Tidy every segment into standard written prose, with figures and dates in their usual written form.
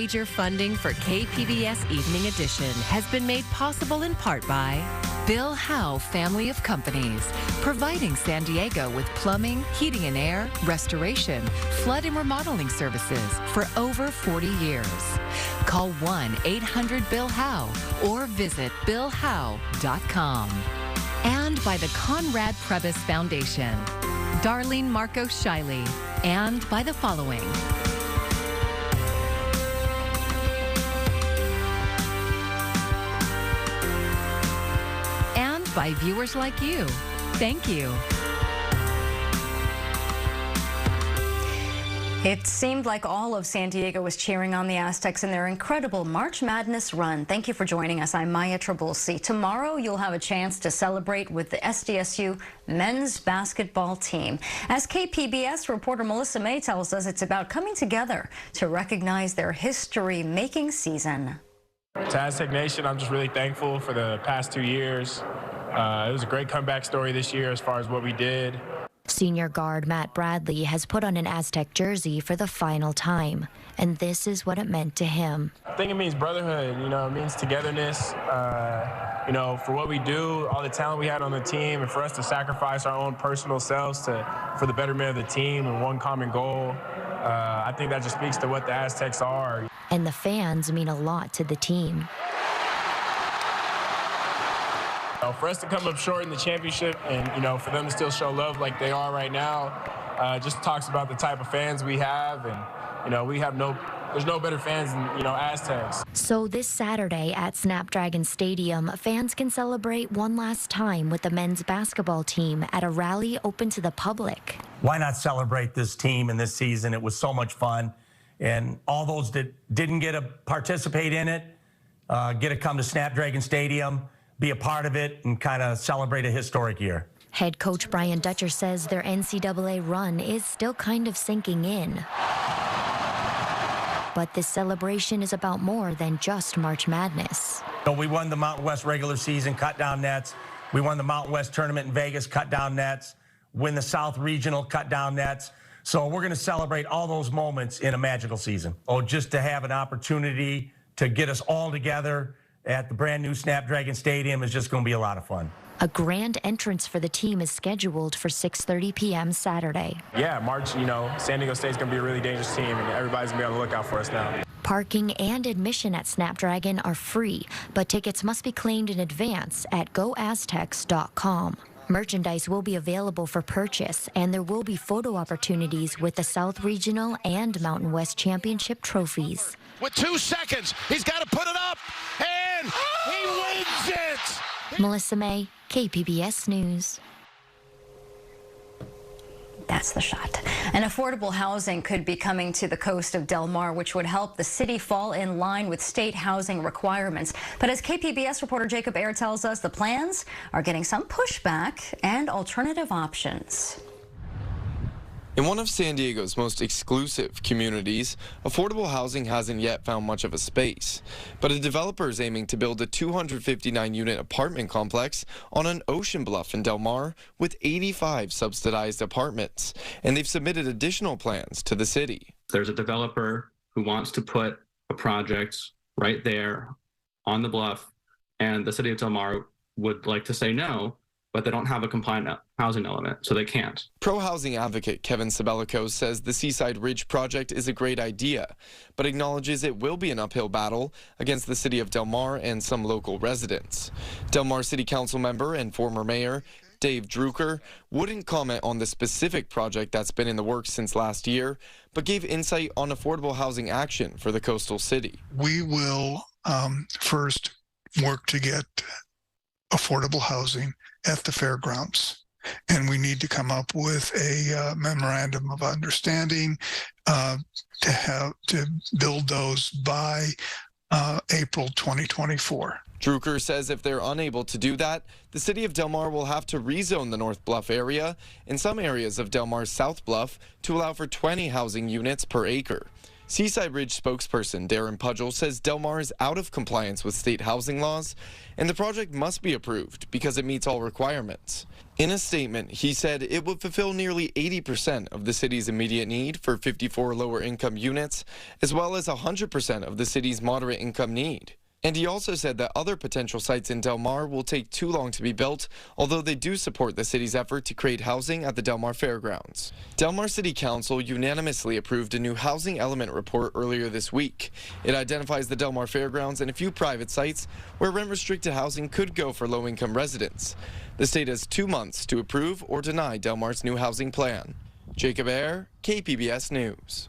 Major funding for KPBS Evening Edition has been made possible in part by Bill Howe Family of Companies, providing San Diego with plumbing, heating and air, restoration, flood and remodeling services for over 40 years. Call 1-800-BILL-HOWE or visit billhowe.com. And by the Conrad Prebys Foundation, Darlene Marco Shiley, and by the following. And by viewers like you. Thank you. It seemed like all of San Diego was cheering on the Aztecs in their incredible March Madness run. Thank you for joining us. I'm Maya Trabulsi. Tomorrow, you'll have a chance to celebrate with the SDSU men's basketball team. As KPBS reporter Melissa May tells us, it's about coming together to recognize their history-making season. To Aztec Nation, I'm just really thankful for the past 2 years. It was a great comeback story this year as far as what we did. Senior guard Matt Bradley has put on an Aztec jersey for the final time, and this is what it meant to him. I think it means brotherhood, it means togetherness, for what we do, all the talent we had on the team, and for us to sacrifice our own personal selves for the betterment of the team and one common goal. I think that just speaks to what the Aztecs are. And the fans mean a lot to the team. For us to come up short in the championship and, for them to still show love like they are right now, just talks about the type of fans we have. And, there's no better fans than, Aztecs. So this Saturday at Snapdragon Stadium, fans can celebrate one last time with the men's basketball team at a rally open to the public. Why not celebrate this team in this season? It was so much fun. And all those that didn't get to participate in it, get to come to Snapdragon Stadium, be a part of it, and kind of celebrate a historic year. Head coach Brian Dutcher says their NCAA run is still kind of sinking in. But this celebration is about more than just March Madness. So we won the Mountain West regular season, cut down nets. We won the Mountain West tournament in Vegas, cut down nets. Win the South Regional, cut down nets. So we're going to celebrate all those moments in a magical season. Just to have an opportunity to get us all together at the brand new Snapdragon Stadium is just going to be a lot of fun. A grand entrance for the team is scheduled for 6:30 p.m. Saturday. Yeah, March, San Diego State's going to be a really dangerous team, and everybody's going to be on the lookout for us now. Parking and admission at Snapdragon are free, but tickets must be claimed in advance at goaztecs.com. Merchandise will be available for purchase, and there will be photo opportunities with the South Regional and Mountain West Championship trophies. With 2 seconds, he's got to put it up, and he wins it! Melissa May, KPBS News. That's the shot. And affordable housing could be coming to the coast of Del Mar, which would help the city fall in line with state housing requirements. But as KPBS reporter Jacob Ayer tells us, the plans are getting some pushback and alternative options. In one of San Diego's most exclusive communities, affordable housing hasn't yet found much of a space. But a developer is aiming to build a 259-unit apartment complex on an ocean bluff in Del Mar with 85 subsidized apartments. And they've submitted additional plans to the city. There's a developer who wants to put a project right there on the bluff, and the city of Del Mar would like to say no, but they don't have a compliant housing element, so they can't. Pro-housing advocate Kevin Sabelico says the Seaside Ridge project is a great idea, but acknowledges it will be an uphill battle against the city of Del Mar and some local residents. Del Mar City Council member and former mayor Dave Drucker wouldn't comment on the specific project that's been in the works since last year, but gave insight on affordable housing action for the coastal city. We will first work to get affordable housing at the fairgrounds, and we need to come up with a memorandum of understanding to build those by April 2024. Drucker says if they're unable to do that, the city of Del Mar will have to rezone the North Bluff area and some areas of Del Mar's South Bluff to allow for 20 housing units per acre. Seaside Ridge spokesperson Darren Pudgell says Del Mar is out of compliance with state housing laws, and the project must be approved because it meets all requirements. In a statement, he said it would fulfill nearly 80% of the city's immediate need for 54 lower-income units, as well as 100% of the city's moderate-income need. And he also said that other potential sites in Del Mar will take too long to be built, although they do support the city's effort to create housing at the Del Mar Fairgrounds. Del Mar City Council unanimously approved a new housing element report earlier this week. It identifies the Del Mar Fairgrounds and a few private sites where rent-restricted housing could go for low-income residents. The state has 2 months to approve or deny Del Mar's new housing plan. Jacob Ayer, KPBS News.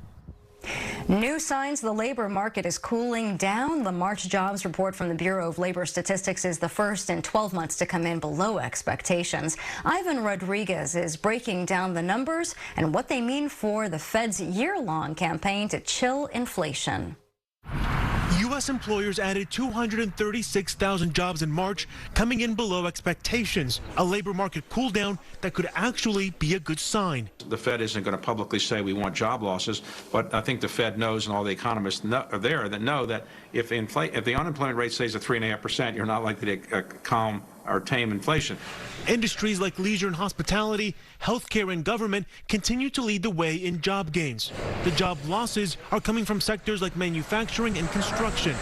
New signs the labor market is cooling down. The March jobs report from the Bureau of Labor Statistics is the first in 12 months to come in below expectations. Ivan Rodriguez is breaking down the numbers and what they mean for the Fed's year-long campaign to chill inflation. U.S. employers added 236,000 jobs in March, coming in below expectations. A labor market cool down that could actually be a good sign. The Fed isn't going to publicly say we want job losses, but I think the Fed knows, and all the economists are there that know that if the unemployment rate stays at 3.5%, you're not likely to calm or tame inflation. Industries like leisure and hospitality, healthcare and government continue to lead the way in job gains. The job losses are coming from sectors like manufacturing and construction.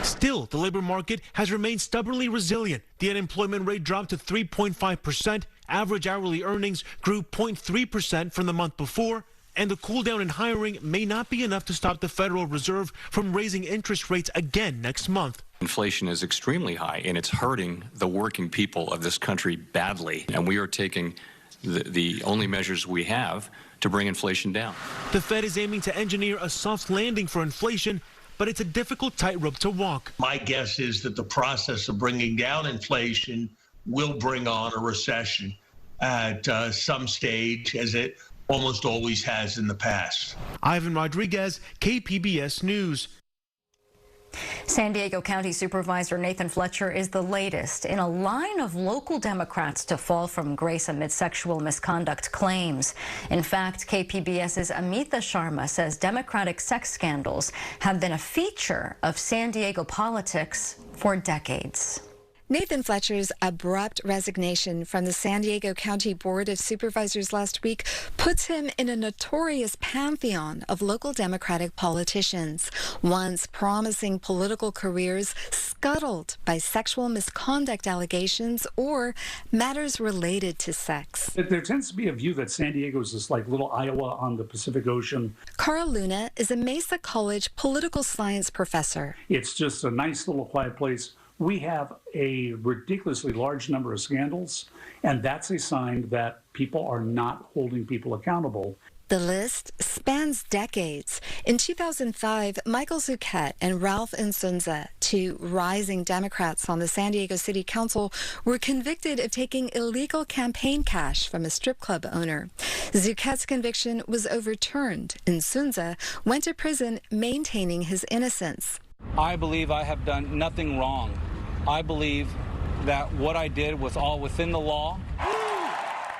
Still, the labor market has remained stubbornly resilient. The unemployment rate dropped to 3.5%. Average hourly earnings grew 0.3% from the month before. And the cool down in hiring may not be enough to stop the Federal Reserve from raising interest rates again next month. Inflation is extremely high, and it's hurting the working people of this country badly. And we are taking the only measures we have to bring inflation down. The Fed is aiming to engineer a soft landing for inflation, but it's a difficult tightrope to walk. My guess is that the process of bringing down inflation will bring on a recession at some stage, as it almost always has in the past. Ivan Rodriguez, KPBS News. San Diego County Supervisor Nathan Fletcher is the latest in a line of local Democrats to fall from grace amid sexual misconduct claims. In fact, KPBS's Amita Sharma says Democratic sex scandals have been a feature of San Diego politics for decades. Nathan Fletcher's abrupt resignation from the San Diego County Board of Supervisors last week puts him in a notorious pantheon of local Democratic politicians, once promising political careers scuttled by sexual misconduct allegations or matters related to sex. There tends to be a view that San Diego is this like little Iowa on the Pacific Ocean. Carl Luna is a Mesa College political science professor. It's just a nice little quiet place. We have a ridiculously large number of scandals, and that's a sign that people are not holding people accountable. The list spans decades. In 2005, Michael Zucchet and Ralph Insunza, two rising Democrats on the San Diego City Council, were convicted of taking illegal campaign cash from a strip club owner. Zucchet's conviction was overturned. Insunza went to prison maintaining his innocence. I believe I have done nothing wrong. I believe that what I did was all within the law.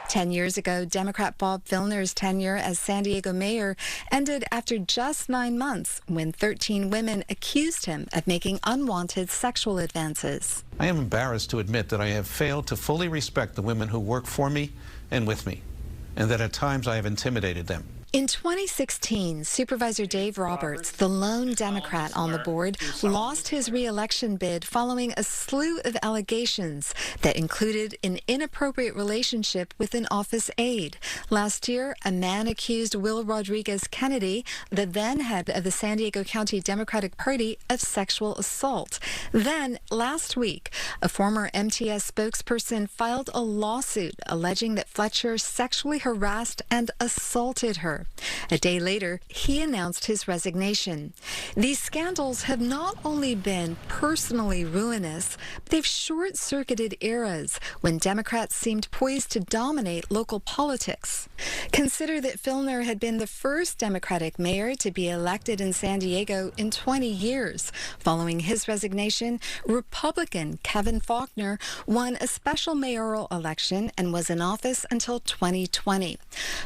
10 years ago, Democrat Bob Filner's tenure as San Diego mayor ended after just 9 months when 13 women accused him of making unwanted sexual advances. I am embarrassed to admit that I have failed to fully respect the women who work for me and with me, and that at times I have intimidated them. In 2016, Supervisor Dave Roberts, the lone Democrat on the board, lost his re-election bid following a slew of allegations that included an inappropriate relationship with an office aide. Last year, a man accused Will Rodriguez Kennedy, the then head of the San Diego County Democratic Party, of sexual assault. Then, last week, a former MTS spokesperson filed a lawsuit alleging that Fletcher sexually harassed and assaulted her. A day later, he announced his resignation. These scandals have not only been personally ruinous, but they've short-circuited eras when Democrats seemed poised to dominate local politics. Consider that Filner had been the first Democratic mayor to be elected in San Diego in 20 years. Following his resignation, Republican Kevin Faulkner won a special mayoral election and was in office until 2020.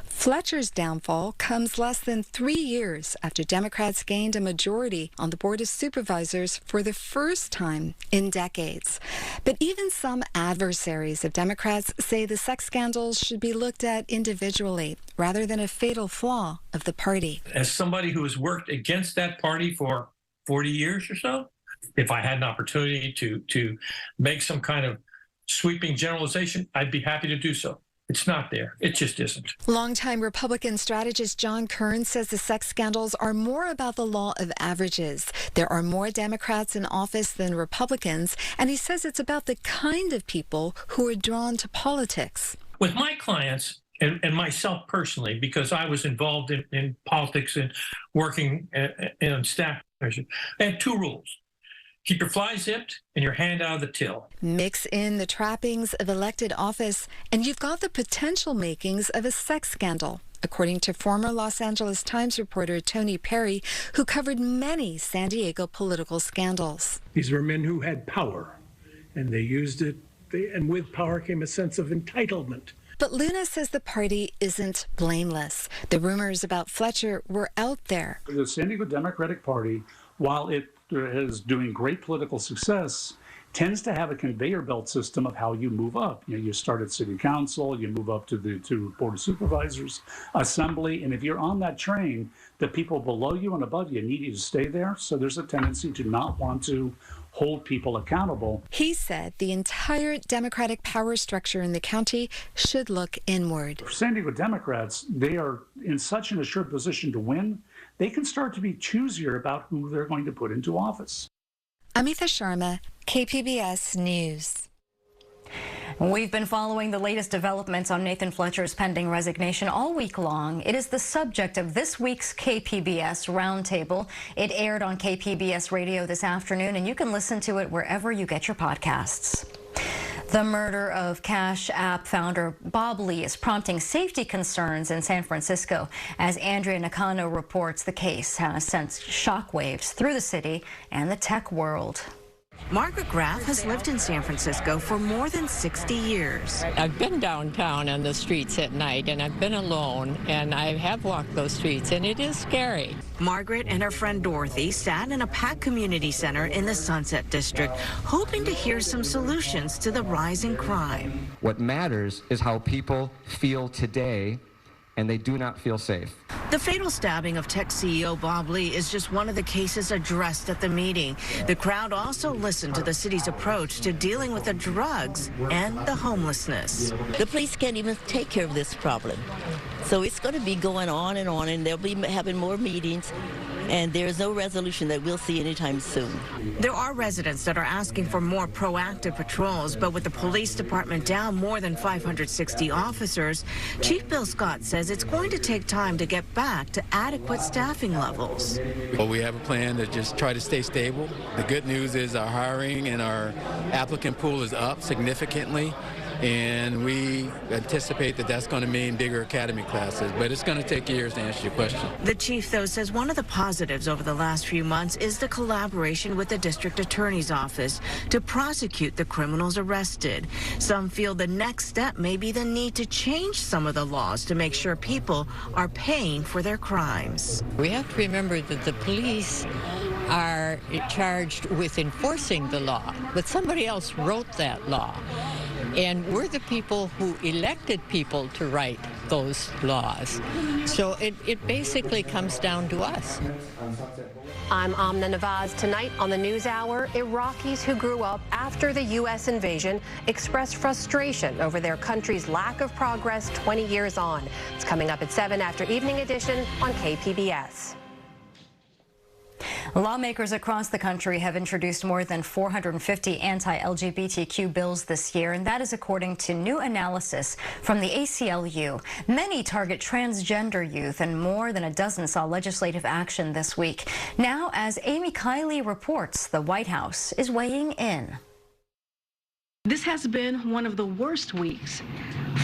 Fletcher's downfall scandal comes less than 3 years after Democrats gained a majority on the Board of Supervisors for the first time in decades. But even some adversaries of Democrats say the sex scandals should be looked at individually rather than a fatal flaw of the party. As somebody who has worked against that party for 40 years or so, if I had an opportunity to make some kind of sweeping generalization, I'd be happy to do so. It's not there. It just isn't. Longtime Republican strategist John Kern says the sex scandals are more about the law of averages. There are more Democrats in office than Republicans, and he says it's about the kind of people who are drawn to politics. With my clients, and myself personally, because I was involved in politics and working in staff, I had two rules. Keep your fly zipped and your hand out of the till. Mix in the trappings of elected office, and you've got the potential makings of a sex scandal, according to former Los Angeles Times reporter Tony Perry, who covered many San Diego political scandals. These were men who had power, and they used it, and with power came a sense of entitlement. But Luna says the party isn't blameless. The rumors about Fletcher were out there. The San Diego Democratic Party, while it is doing great political success, tends to have a conveyor belt system of how you move up. You start at city council, you move up to the board of supervisors, assembly, and if you're on that train, the people below you and above you need you to stay there. So there's a tendency to not want to hold people accountable. He said the entire Democratic power structure in the county should look inward. For San Diego Democrats, they are in such an assured position to win, they can start to be choosier about who they're going to put into office. Amita Sharma, KPBS News. We've been following the latest developments on Nathan Fletcher's pending resignation all week long. It is the subject of this week's KPBS Roundtable. It aired on KPBS Radio this afternoon, and you can listen to it wherever you get your podcasts. The murder of Cash App founder Bob Lee is prompting safety concerns in San Francisco. As Andrea Nakano reports, the case has sent shockwaves through the city and the tech world. Margaret Graff has lived in San Francisco for more than 60 years. I've been downtown on the streets at night, and I've been alone, and I have walked those streets, and it is scary. Margaret and her friend Dorothy sat in a packed community center in the Sunset District, hoping to hear some solutions to the rising crime. What matters is how people feel today, and they do not feel safe. The fatal stabbing of tech CEO Bob Lee is just one of the cases addressed at the meeting. The crowd also listened to the city's approach to dealing with the drugs and the homelessness. The police can't even take care of this problem. So it's going to be going on, and they'll be having more meetings, and there's no resolution that we'll see anytime soon. There are residents that are asking for more proactive patrols, but with the police department down more than 560 officers, Chief Bill Scott says it's going to take time to get back to adequate staffing levels. Well, we have a plan to just try to stay stable. The good news is our hiring and our applicant pool is up significantly, and we anticipate that that's going to mean bigger academy classes, but it's going to take years to answer your question. The chief, though, says one of the positives over the last few months is the collaboration with the district attorney's office to prosecute the criminals arrested. Some feel the next step may be the need to change some of the laws to make sure people are paying for their crimes. We have to remember that the police are charged with enforcing the law, but somebody else wrote that law. And we're the people who elected people to write those laws. So it basically comes down to us. I'm Amna Nawaz. Tonight on the NewsHour, Iraqis who grew up after the U.S. invasion expressed frustration over their country's lack of progress 20 years on. It's coming up at 7 after Evening Edition on KPBS. Lawmakers across the country have introduced more than 450 anti-LGBTQ bills this year, and that is according to new analysis from the ACLU. Many target transgender youth, and more than a dozen saw legislative action this week. Now, as Amy Kiley reports, the White House is weighing in. This has been one of the worst weeks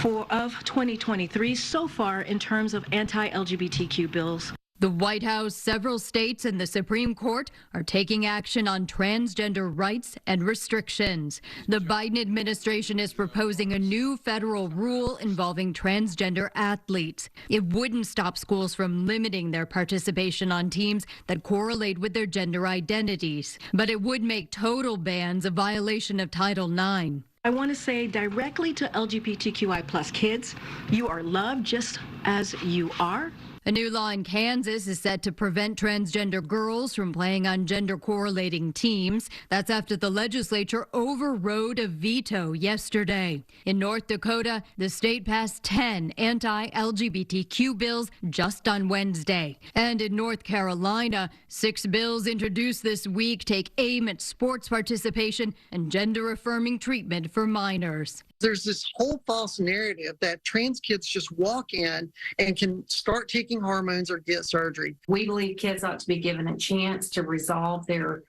of 2023 so far in terms of anti-LGBTQ bills. The White House, several states, and the Supreme Court are taking action on transgender rights and restrictions. The Biden administration is proposing a new federal rule involving transgender athletes. It wouldn't stop schools from limiting their participation on teams that correlate with their gender identities, but it would make total bans a violation of Title IX. I want to say directly to LGBTQI plus kids, you are loved just as you are. A new law in Kansas is set to prevent transgender girls from playing on gender-correlating teams. That's after the legislature overrode a veto yesterday. In North Dakota, the state passed 10 anti-LGBTQ bills just on Wednesday. And in North Carolina, 6 bills introduced this week take aim at sports participation and gender-affirming treatment for minors. There's this whole false narrative that trans kids just walk in and can start taking hormones or get surgery. We believe kids ought to be given a chance to resolve their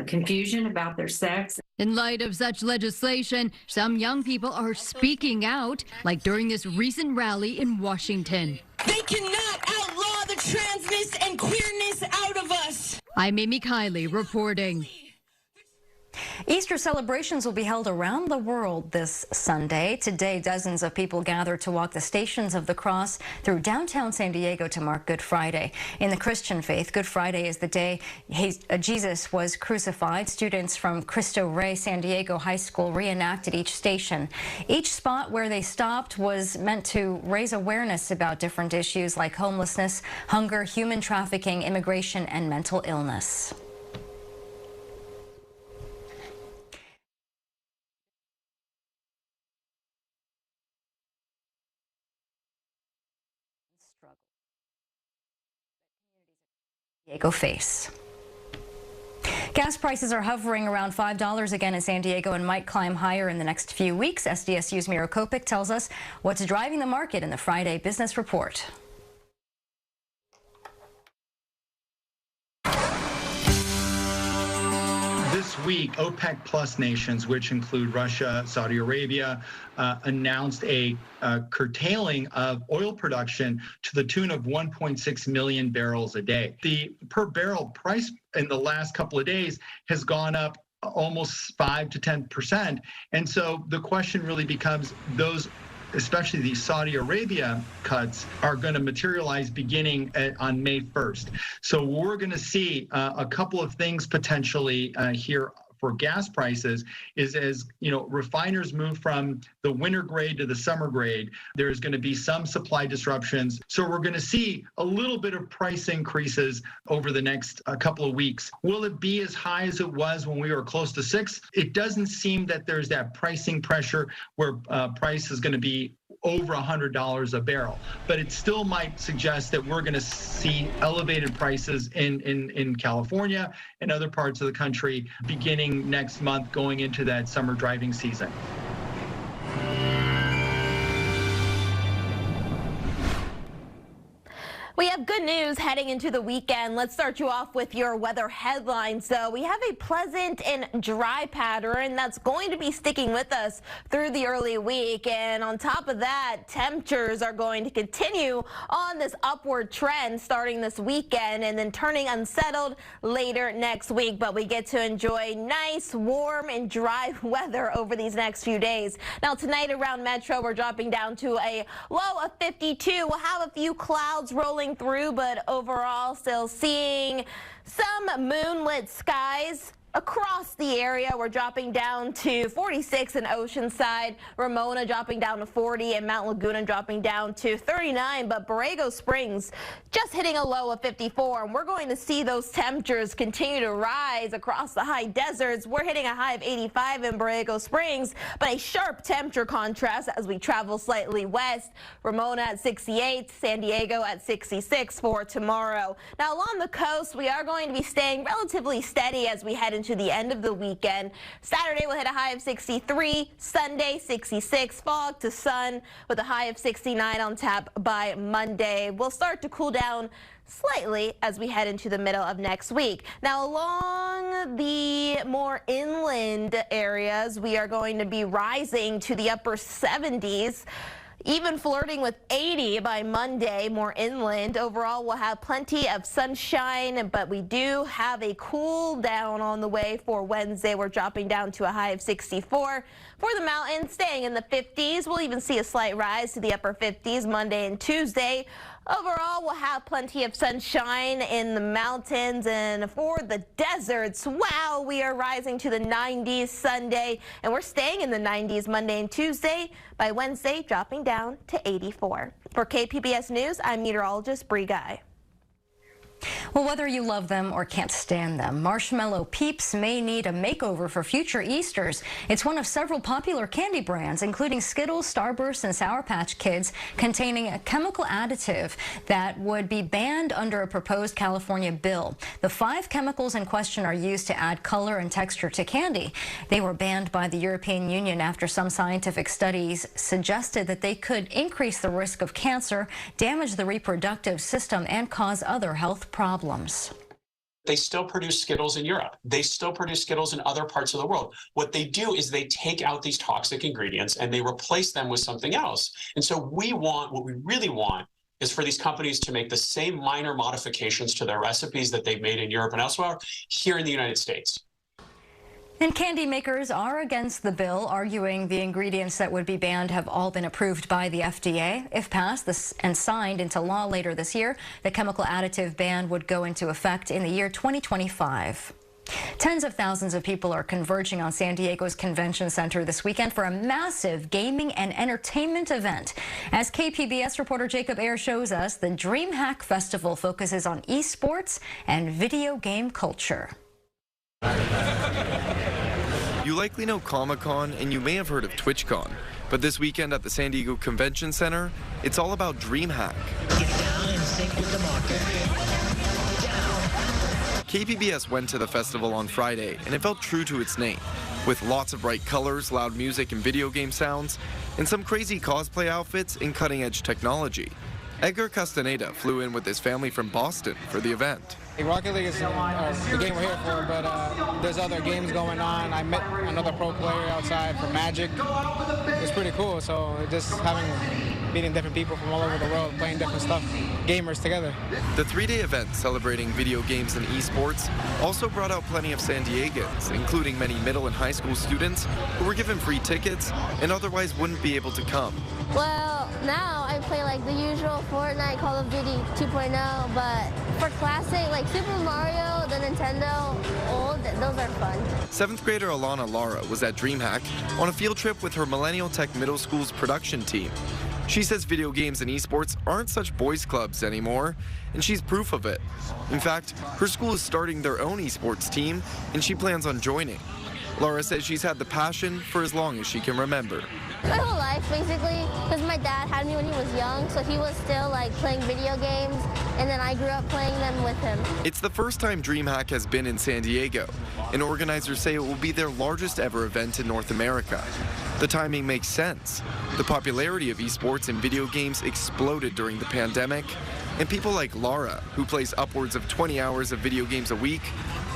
confusion about their sex. In light of such legislation, some young people are speaking out, like during this recent rally in Washington. They cannot outlaw the transness and queerness out of us. I'm Amy Kiley reporting. Easter celebrations will be held around the world this Sunday. Today, dozens of people gather to walk the Stations of the Cross through downtown San Diego to mark Good Friday. In the Christian faith, Good Friday is the day Jesus was crucified. Students from Cristo Rey San Diego High School reenacted each station. Each spot where they stopped was meant to raise awareness about different issues like homelessness, hunger, human trafficking, immigration, and mental illness. Diego face. Gas prices are hovering around $5 again in San Diego and might climb higher in the next few weeks. SDSU's Mira Kopik tells us what's driving the market in the Friday Business Report. This week, OPEC plus nations, which include Russia, Saudi Arabia, announced a curtailing of oil production to the tune of 1.6 million barrels a day. The per barrel price in the last couple of days has gone up almost 5 to 10%. And so the question really becomes, those, especially the Saudi Arabia cuts, are going to materialize beginning on May 1st. So we're going to see a couple of things potentially here for gas prices is, as you know, refiners move from the winter grade to the summer grade, there's going to be some supply disruptions. So we're going to see a little bit of price increases over the next couple of weeks. Will it be as high as it was when we were close to 6? It doesn't seem that there's that pricing pressure where price is going to be over $100 a barrel, but it still might suggest that we're going to see elevated prices in California and other parts of the country beginning next month going into that summer driving season. We have good news heading into the weekend. Let's start you off with your weather headlines. So we have a pleasant and dry pattern that's going to be sticking with us through the early week. And on top of that, temperatures are going to continue on this upward trend starting this weekend and then turning unsettled later next week. But we get to enjoy nice, warm and dry weather over these next few days. Now tonight around Metro, we're dropping down to a low of 52. We'll have a few clouds rolling through, but overall still seeing some moonlit skies across the area. We're dropping down to 46 in Oceanside, Ramona dropping down to 40, and Mount Laguna dropping down to 39. But Borrego Springs just hitting a low of 54. And we're going to see those temperatures continue to rise across the high deserts. We're hitting a high of 85 in Borrego Springs, but a sharp temperature contrast as we travel slightly west. Ramona at 68, San Diego at 66 for tomorrow. Now along the coast, we are going to be staying relatively steady as we head into the end of the weekend. Saturday we'll hit a high of 63, Sunday 66, fog to sun with a high of 69 on tap by Monday. We'll start to cool down slightly as we head into the middle of next week. Now along the more inland areas, we are going to be rising to the upper 70s. even flirting with 80 by Monday, more inland. Overall, we'll have plenty of sunshine, but we do have a cool down on the way for Wednesday. We're dropping down to a high of 64. For the mountains, staying in the 50s. We'll even see a slight rise to the upper 50s Monday and Tuesday. Overall, we'll have plenty of sunshine in the mountains, and for the deserts, wow, we are rising to the 90s Sunday, and we're staying in the 90s Monday and Tuesday. By Wednesday, dropping down to 84. For KPBS News, I'm meteorologist Bree Guy. Well, whether you love them or can't stand them, Marshmallow Peeps may need a makeover for future Easters. It's one of several popular candy brands, including Skittles, Starburst, and Sour Patch Kids, containing a chemical additive that would be banned under a proposed California bill. The 5 chemicals in question are used to add color and texture to candy. They were banned by the European Union after some scientific studies suggested that they could increase the risk of cancer, damage the reproductive system, and cause other health problems. They still produce Skittles in Europe. They still produce Skittles in other parts of the world. What they do is they take out these toxic ingredients and they replace them with something else. And so what we really want is for these companies to make the same minor modifications to their recipes that they've made in Europe and elsewhere here in the United States. And candy makers are against the bill, arguing the ingredients that would be banned have all been approved by the FDA. If passed and signed into law later this year, the chemical additive ban would go into effect in the year 2025. Tens of thousands of people are converging on San Diego's Convention Center this weekend for a massive gaming and entertainment event. As KPBS reporter Jacob Ayer shows us, the DreamHack Festival focuses on esports and video game culture. You likely know Comic-Con, and you may have heard of TwitchCon, but this weekend at the San Diego Convention Center, it's all about DreamHack. KPBS went to the festival on Friday, and it felt true to its name, with lots of bright colors, loud music and video game sounds, and some crazy cosplay outfits and cutting-edge technology. Edgar Castaneda flew in with his family from Boston for the event. Rocket League is the game we're here for, but there's other games going on. I met another pro player outside for Magic. It's pretty cool, so just meeting different people from all over the world, playing different stuff, gamers together. The 3-day event celebrating video games and esports also brought out plenty of San Diegans, including many middle and high school students who were given free tickets and otherwise wouldn't be able to come. Well, now I play like the usual Fortnite, Call of Duty 2.0, but for classic, like Super Mario, the Nintendo old, those are fun. 7th grader Alana Lara was at DreamHack on a field trip with her Millennial Tech Middle School's production team. She says video games and esports aren't such boys' clubs anymore, and she's proof of it. In fact, her school is starting their own esports team, and she plans on joining. Laura says she's had the passion for as long as she can remember. My whole life, basically, because my dad had me when he was young, so he was still like playing video games, and then I grew up playing them with him. It's the first time DreamHack has been in San Diego, and organizers say it will be their largest ever event in North America. The timing makes sense. The popularity of esports and video games exploded during the pandemic, and people like Laura, who plays upwards of 20 hours of video games a week,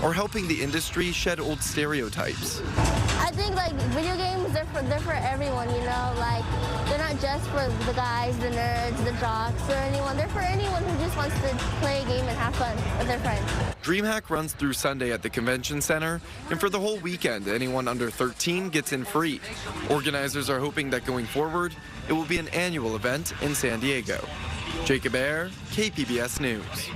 are helping the industry shed old stereotypes. I think like video games, they're for everyone, you know, like they're not just for the guys, the nerds, the jocks, or anyone. They're for anyone who just wants to play a game and have fun with their friends. DreamHack runs through Sunday at the Convention Center, and for the whole weekend, anyone under 13 gets in free. Organizers are hoping that going forward, it will be an annual event in San Diego. Jacob Ayer, KPBS News.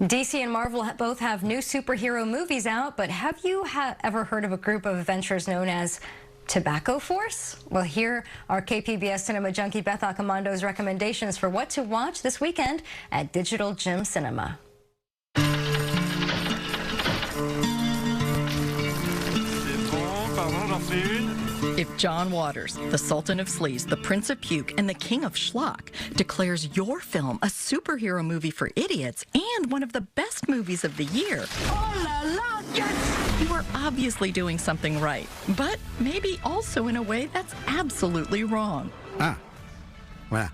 DC and Marvel both have new superhero movies out, but have you ever heard of a group of adventurers known as Tobacco Force? Well, here are KPBS cinema junkie Beth Acamondo's recommendations for what to watch this weekend at Digital Gym Cinema. If John Waters, the Sultan of Sleaze, the Prince of Puke, and the King of Schlock declares your film a superhero movie for idiots and one of the best movies of the year, you are obviously doing something right, but maybe also in a way that's absolutely wrong. Ah, voilà.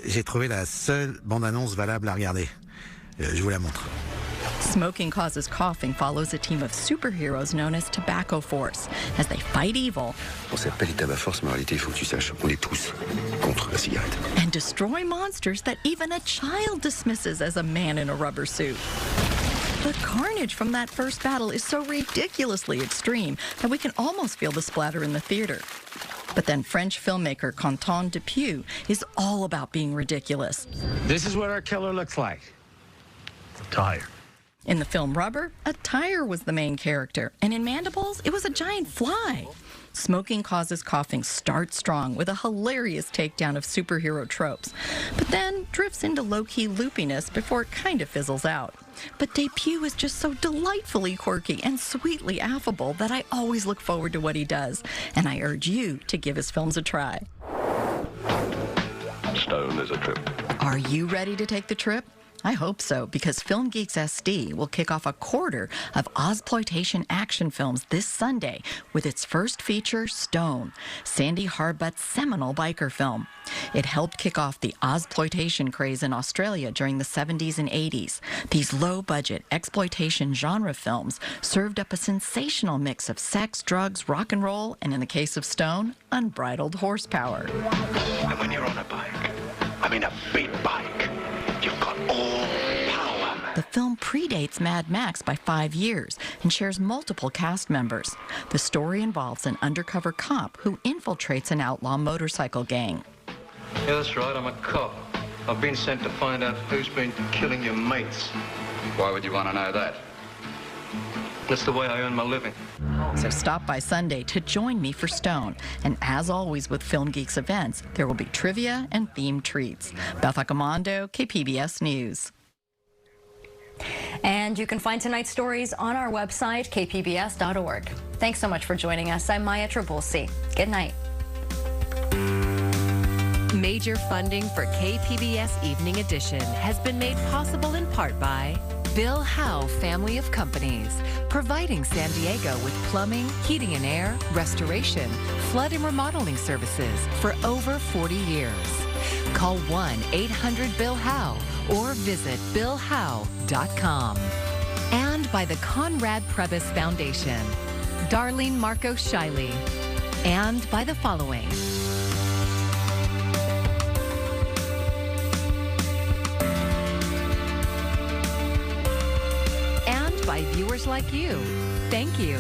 J'ai trouvé la seule bande-annonce valable à regarder. Je vous la montre. Smoking Causes Coughing follows a team of superheroes known as Tobacco Force as they fight evil. On s'appelle les tabac force, mais en réalité, il faut que tu saches, on est tous contre la cigarette. And destroy monsters that even a child dismisses as a man in a rubber suit. The carnage from that first battle is so ridiculously extreme that we can almost feel the splatter in the theater. But then French filmmaker Quentin Dupieux is all about being ridiculous. This is what our killer looks like. Tire. In the film Rubber, a tire was the main character, and in Mandibles, it was a giant fly. Smoking Causes Coughing starts strong with a hilarious takedown of superhero tropes, but then drifts into low-key loopiness before it kind of fizzles out. But Dupieux is just so delightfully quirky and sweetly affable that I always look forward to what he does, and I urge you to give his films a try. Stone is a trip. Are you ready to take the trip? I hope so, because Film Geeks SD will kick off a quarter of Ozploitation action films this Sunday with its first feature, Stone, Sandy Harbutt's seminal biker film. It helped kick off the Ozploitation craze in Australia during the 70s and 80s. These low-budget exploitation genre films served up a sensational mix of sex, drugs, rock and roll, and in the case of Stone, unbridled horsepower. And when you're on a bike, I mean a big bike, you've got all power. The film predates Mad Max by 5 years and shares multiple cast members. The story involves an undercover cop who infiltrates an outlaw motorcycle gang. Yeah, that's right, I'm a cop. I've been sent to find out who's been killing your mates. Why would you want to know that? That's the way I earn my living. So stop by Sunday to join me for Stone. And as always with Film Geeks events, there will be trivia and themed treats. Beth Accomando, KPBS News. And you can find tonight's stories on our website, kpbs.org. Thanks so much for joining us. I'm Maya Trabulsi. Good night. Major funding for KPBS Evening Edition has been made possible in part by Bill Howe Family of Companies, providing San Diego with plumbing, heating and air, restoration, flood and remodeling services for over 40 years. Call 1-800-BILL-HOWE or visit billhowe.com. And by the Conrad Prebys Foundation, Darlene Marco Shiley. And by the following. And by viewers like you. Thank you.